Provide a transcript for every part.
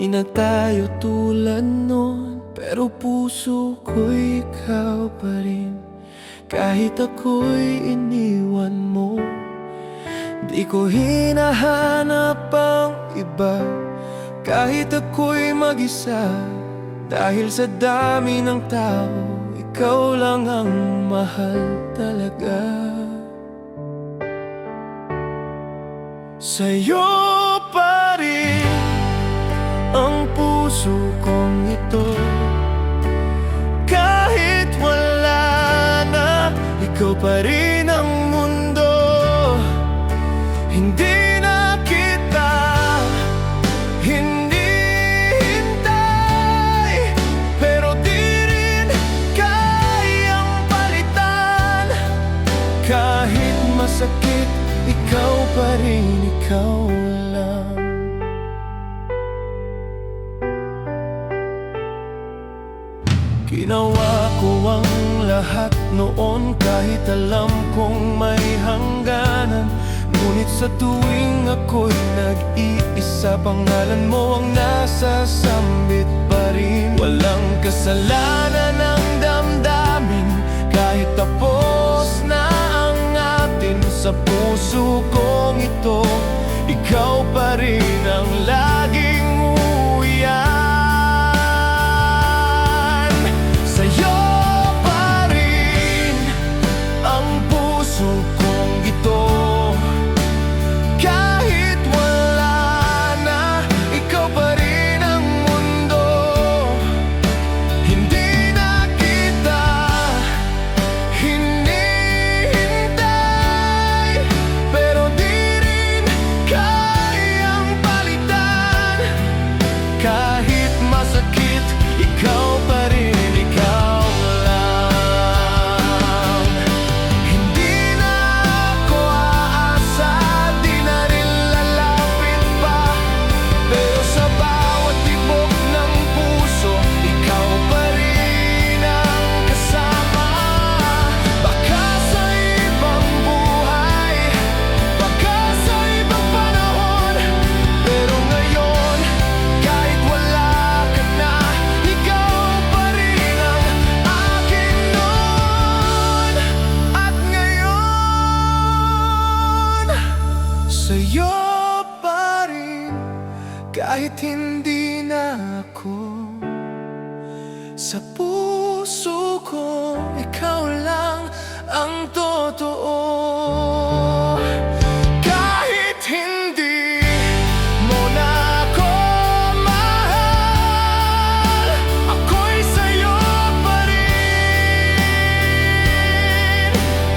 Di na tayo tulad nun, pero puso ko'y ikaw pa rin. Kahit ako'y iniwan mo, di ko hinahanap ang iba. Kahit ako'y mag-isa, dahil sa dami ng tao, ikaw lang ang mahal talaga. Sa'yo pa rin ang puso kong ito. Kahit wala na, ikaw pa rin ang mundo. Hindi na kita hinihintay, pero di rin kayang palitan. Kahit masakit, ikaw pa rin, ikaw lang. Ginawa ko ang lahat noon, kahit alam kong may hangganan. Ngunit sa tuwing ako'y nag-iisa, pangalan mo ang nasasambit pa rin. Walang kasalanan ng damdamin, kahit tapos na ang atin. Sa puso kong ito, ikaw pa rin ang laging uyan. Sa'yo pa rin ang puso kong ito. Kahit wala na, ikaw pa rin ang mundo. Hindi na kita hinihintay, pero di rin kayang palitan. Kahit masakit, ikaw pa rin, ikaw lang. Hindi na ako aasa, di na rin lalapit pa, pero sa bawat tibok ng puso, ikaw pa rin ang kasama. Baka sa ibang buhay, baka sa ibang panahon, pero ngayon, kahit wala ka na, ikaw pa rin ang akin noon at ngayon. Sa'yo pa rin, kahit hindi na ako. Sa puso ko, ikaw lang ang totoo. Kahit hindi mo na ako mahal, ako'y sa'yo pa rin.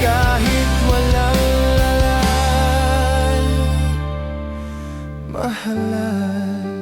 Kahit walang lalay, mahalal.